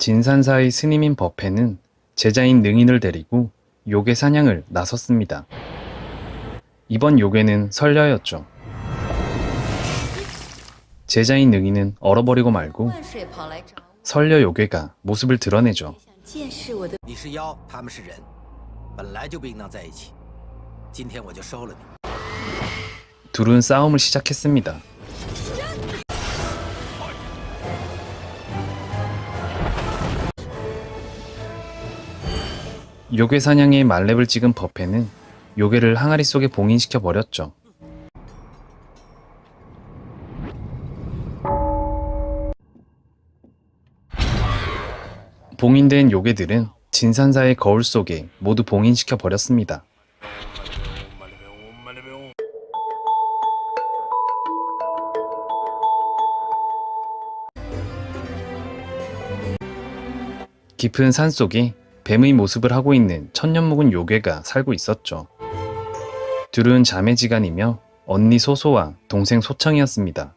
진산사의 스님인 버페는 제자인 능인을 데리고 요괴 사냥을 나섰습니다. 이번 요괴는 선려였죠. 제자인 능인은 얼어버리고 말고 선려 요괴가 모습을 드러내죠. 你是妖，他们是人，本来就不应当在一起。今天我就收了你。 둘은 싸움을 시작했습니다. 요괴 사냥에 만렙을 찍은 버페는 요괴를 항아리 속에 봉인시켜 버렸죠. 봉인된 요괴들은 진산사의 거울 속에 모두 봉인시켜 버렸습니다. 깊은 산 속에 뱀의 모습을 하고 있는 천년 묵은 요괴가 살고 있었죠. 둘은 자매지간이며 언니 소소와 동생 소청이었습니다.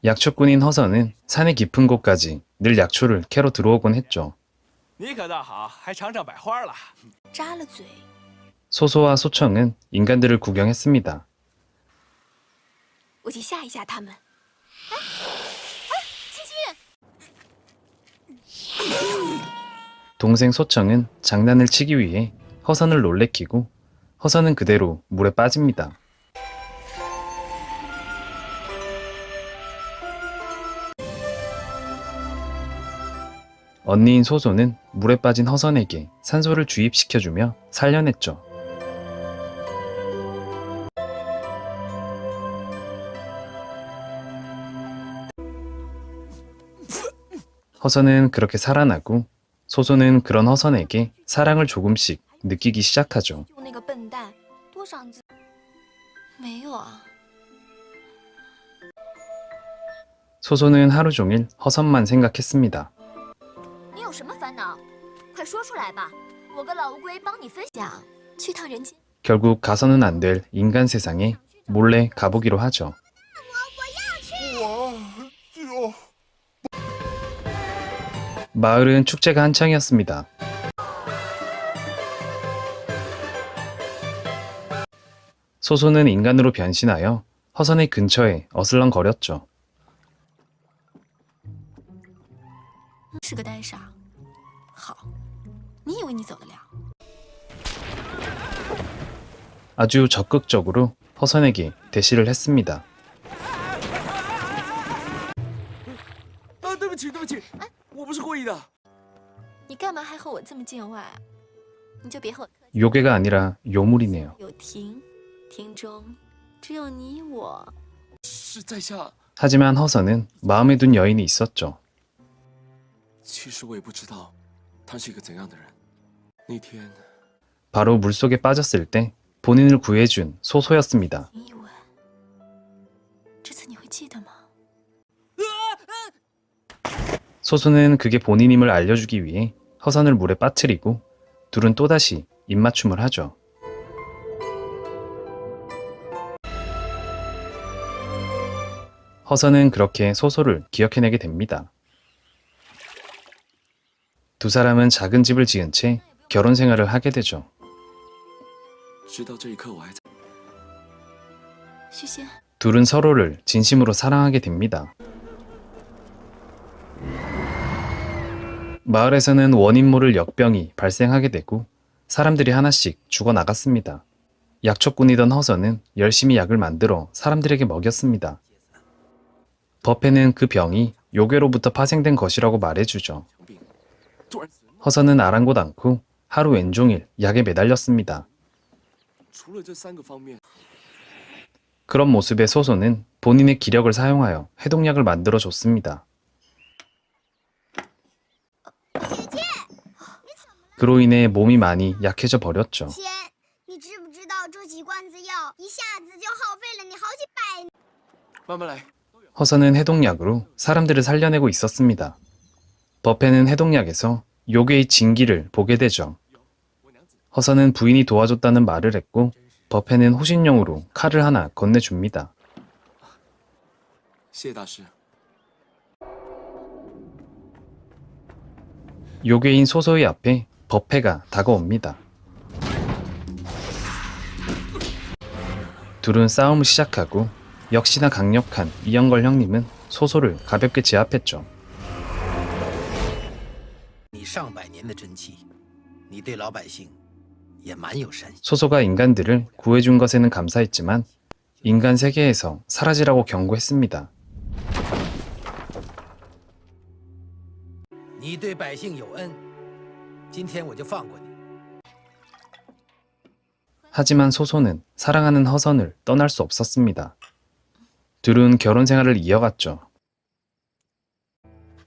약초꾼인 허선은 산의 깊은 곳까지 늘 약초를 캐러 들어오곤 했죠. 소소와 소청은 인간들을 구경했습니다. 동생 소청은 장난을 치기 위해 허선을 놀래키고 허선은 그대로 물에 빠집니다. 언니인 소소는 물에 빠진 허선에게 산소를 주입시켜주며 살려냈죠. 허선은 그렇게 살아나고 소소는 그런 허선에게 사랑을 조금씩 느끼기 시작하죠. 소소는 하루 종일 허선만 생각했습니다. 결국 가서는 안 될 인간 세상에 몰래 가보기로 하죠. 마을은 축제가 한창이었습니다. 소소는 인간으로 변신하여 허선의 근처에 어슬렁거렸죠. 아주 적극적으로 허선에게 대시를 했습니다. 요괴가 아니라 요물이네요. 하지만 허선은 마음에 둔 여인이 있었죠. 바로 물속에 빠졌을 때 본인을 구해준 소소였습니다. 소소는 그게 본인임을 알려주기 위해 허선을 물에 빠뜨리고 둘은 또다시 입맞춤을 하죠. 허선은 그렇게 소소를 기억해내게 됩니다. 두 사람은 작은 집을 지은 채 결혼 생활을 하게 되죠. 둘은 서로를 진심으로 사랑하게 됩니다. 마을에서는 원인 모를 역병이 발생하게 되고 사람들이 하나씩 죽어나갔습니다. 약초꾼이던 허선은 열심히 약을 만들어 사람들에게 먹였습니다. 버페는 그 병이 요괴로부터 파생된 것이라고 말해주죠. 허선은 아랑곳 않고 하루 왼종일 약에 매달렸습니다. 그런 모습의 소소는 본인의 기력을 사용하여 해독약을 만들어줬습니다. 그로 인해 몸이 많이 약해져 버렸죠. 허선은 해독약으로 사람들을 살려내고 있었습니다. 버페는 해독약에서 요괴의 진기를 보게 되죠. 허선은 부인이 도와줬다는 말을 했고 버페는 호신용으로 칼을 하나 건네줍니다. 요괴인 소소의 앞에 버페가 다가옵니다. 둘은 싸움을 시작하고 역시나 강력한 이영걸 형님은 소소를 가볍게 제압했죠. 你上百年的真气，你对老百姓也蛮有善心。 소소가 인간들을 구해준 것에는 감사했지만 인간 세계에서 사라지라고 경고했습니다. 你对百姓有恩，今天我就放过你。 하지만 소소는 사랑하는 허선을 떠날 수 없었습니다. 둘은 결혼 생활을 이어갔죠.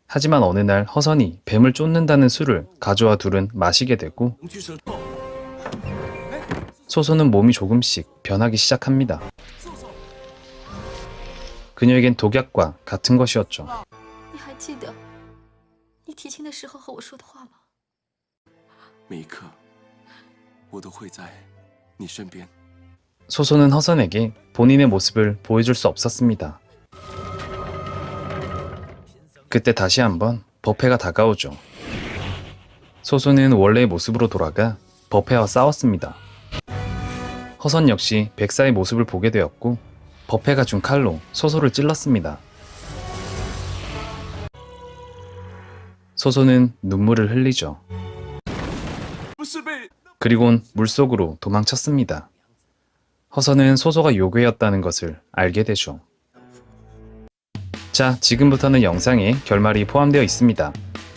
하지만 어느 날 허선이 뱀을 쫓는다는 술을 가져와 둘은 마시게 되고 소소는 몸이 조금씩 변하기 시작합니다. 그녀에겐 독약과 같은 것이었죠. 你还记得你提亲的时候和我说的话吗？每一刻，我都会在你身边。 소소는 허선에게 본인의 모습을 보여줄 수 없었습니다. 그때 다시 한번 버페가 다가오죠. 소소는 원래의 모습으로 돌아가 버페와 싸웠습니다. 허선 역시 백사의 모습을 보게 되었고 버페가 준 칼로 소소를 찔렀습니다. 소소는 눈물을 흘리죠. 그리곤 물속으로 도망쳤습니다. 허선은 소소가 요괴였다는 것을 알게 되죠. 자, 지금부터는 영상에 결말이 포함되어 있습니다.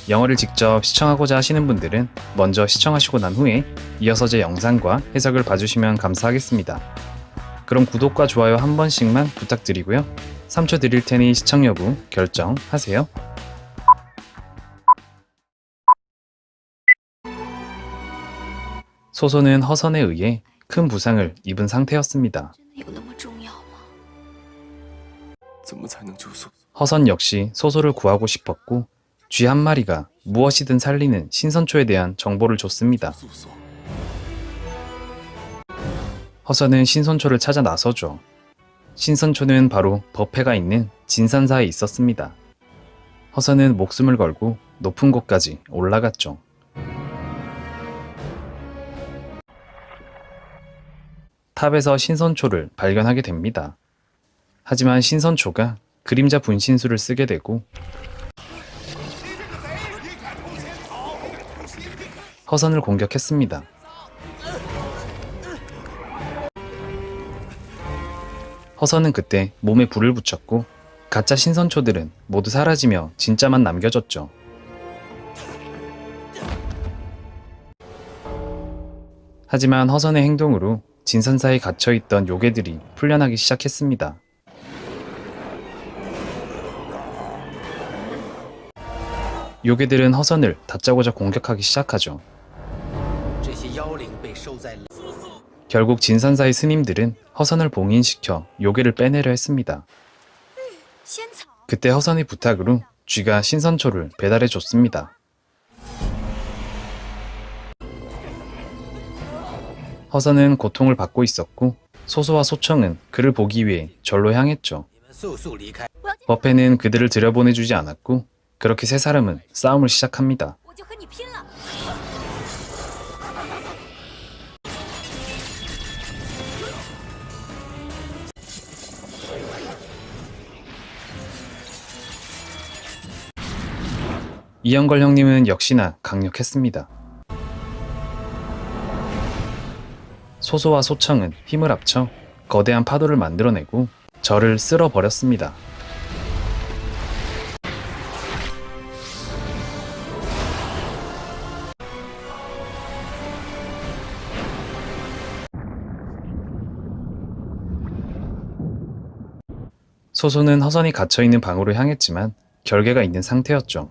영화를 직접 시청하고자 하시는 분들은 먼저 시청하시고 난 후에 이어서 제 영상과 해석을 봐주시면 감사하겠습니다. 그럼 구독과 좋아요 한 번씩만 부탁드리고요. 3초 드릴 테니 시청 여부 결정하세요. 소소는 허선에 의해 큰 부상을 입은 상태였습니다. 真的有那么重要吗？怎么才能救赎？ 허선 역시 소소를 구하고 싶었고 쥐 한 마리가 무엇이든 살리는 신선초에 대한 정보를 줬습니다. 诉索， 허선은 신선초를 찾아 나서죠. 신선초는 바로 버페가 있는 진산사에 있었습니다. 허선은 목숨을 걸고 높은 곳까지 올라갔죠. 탑에서 신선초를 발견하게 됩니다. 하지만 신선초가 그림자 분신술을 쓰게 되고 허선을 공격했습니다. 허선은 그때 몸에 불을 붙였고 가짜 신선초들은 모두 사라지며 진짜만 남겨졌죠. 하지만 허선의 행동으로 진산사에 갇혀있던 요괴들이 풀려나기 시작했습니다. 요괴들은 허선을 다짜고짜 공격하기 시작하죠. 这些妖灵被收在 결국 진산사의 스님들은 허선을 봉인시켜 요괴를 빼내려 했습니다. 仙草， 그때 허선의 부탁으로 쥐가 신선초를 배달해 줬습니다. 허선은 고통을 받고 있었고 소소와 소청은 그를 보기 위해 절로 향했죠. 你们速速离开！ 버페는 그들을 들여보내주지 않았고 그렇게 세 사람은 싸움을 시작합니다. 我就和你拼了！ 이영걸 형님은 역시나 강력했습니다. 소소와 소청은 힘을 합쳐 거대한 파도를 만들어내고 절을 쓸어버렸습니다. 소소는 허선이 갇혀있는 방으로 향했지만 결계가 있는 상태였죠.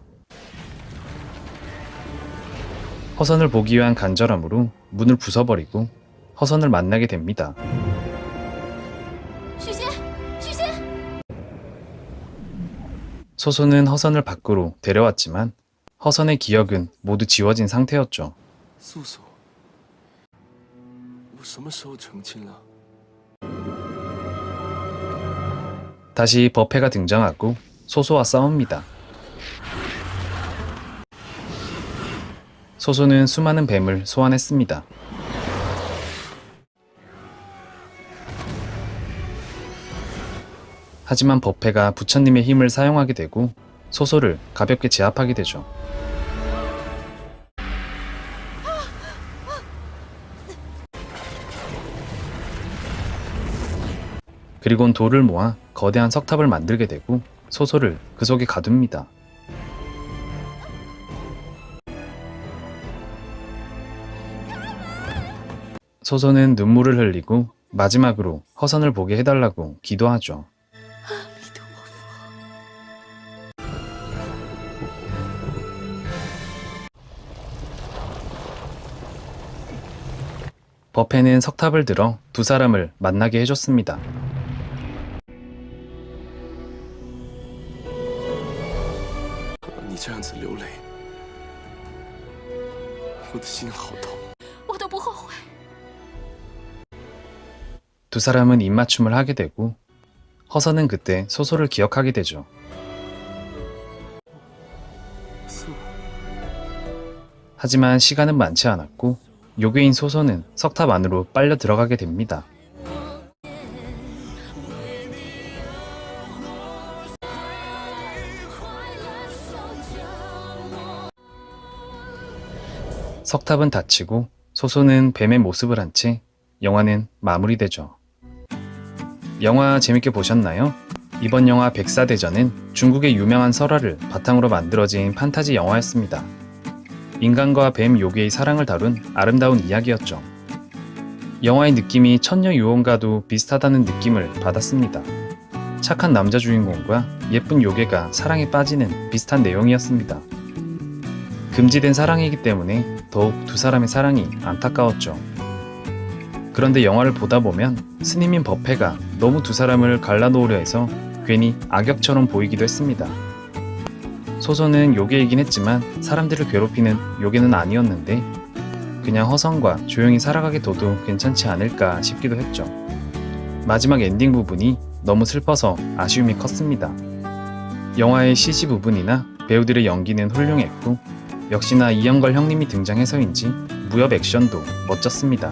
허선을 보기 위한 간절함으로 문을 부숴버리고 허선을 만나게 됩니다. 许仙，许仙， 소소는 허선을 밖으로 데려왔지만 허선의 기억은 모두 지워진 상태였죠. 诉索，我什么时候成亲了？ 다시 버페가 등장하고 소소와 싸웁니다. 소소는 수많은 뱀을 소환했습니다. 하지만 버페가 부처님의 힘을 사용하게 되고 소소를 가볍게 제압하게 되죠. 그리곤 돌을 모아 거대한 석탑을 만들게 되고 소소를 그 속에 가둡니다. 소소는 눈물을 흘리고 마지막으로 허선을 보게 해달라고 기도하죠. 阿弥陀佛。 버페는 석탑을 들어 두 사람을 만나게 해줬습니다.你这样子流泪，我的心好痛。我都不后悔。 두 사람은 입맞춤을 하게 되고 허선은 그때 소소를 기억하게 되죠. 素， 하지만 시간은 많지 않았고 요괴인 소소는 석탑 안으로 빨려 들어가게 됩니다. 석탑은 닫히고 소소는 뱀의 모습을 한 채 영화는 마무리되죠. 영화 재밌게 보셨나요? 이번 영화 백사대전은 중국의 유명한 설화를 바탕으로 만들어진 판타지 영화였습니다. 인간과 뱀 요괴의 사랑을 다룬 아름다운 이야기였죠. 영화의 느낌이 천녀유언과도 비슷하다는 느낌을 받았습니다. 착한 남자 주인공과 예쁜 요괴가 사랑에 빠지는 비슷한 내용이었습니다. 금지된 사랑이기 때문에 더욱 두 사람의 사랑이 안타까웠죠. 그런데 영화를 보다 보면 스님인 버페가 너무 두 사람을 갈라놓으려 해서 괜히 악역처럼 보이기도 했습니다. 소소는 요괴이긴 했지만 사람들을 괴롭히는 요괴는 아니었는데 그냥 허선과 조용히 살아가게 둬도 괜찮지 않을까 싶기도 했죠. 마지막 엔딩 부분이 너무 슬퍼서 아쉬움이 컸습니다. 영화의 CG 부분이나 배우들의 연기는 훌륭했고 역시나 이영걸 형님이 등장해서인지 무협 액션도 멋졌습니다.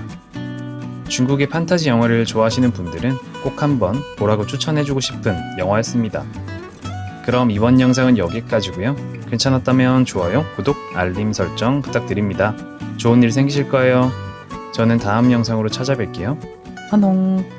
중국의 판타지 영화를 좋아하시는 분들은 꼭 한번 보라고 추천해주고 싶은 영화였습니다. 그럼 이번 영상은 여기까지고요. 괜찮았다면 좋아요, 구독, 알림 설정 부탁드립니다. 좋은 일 생기실 거예요. 저는 다음 영상으로 찾아뵐게요. 안녕.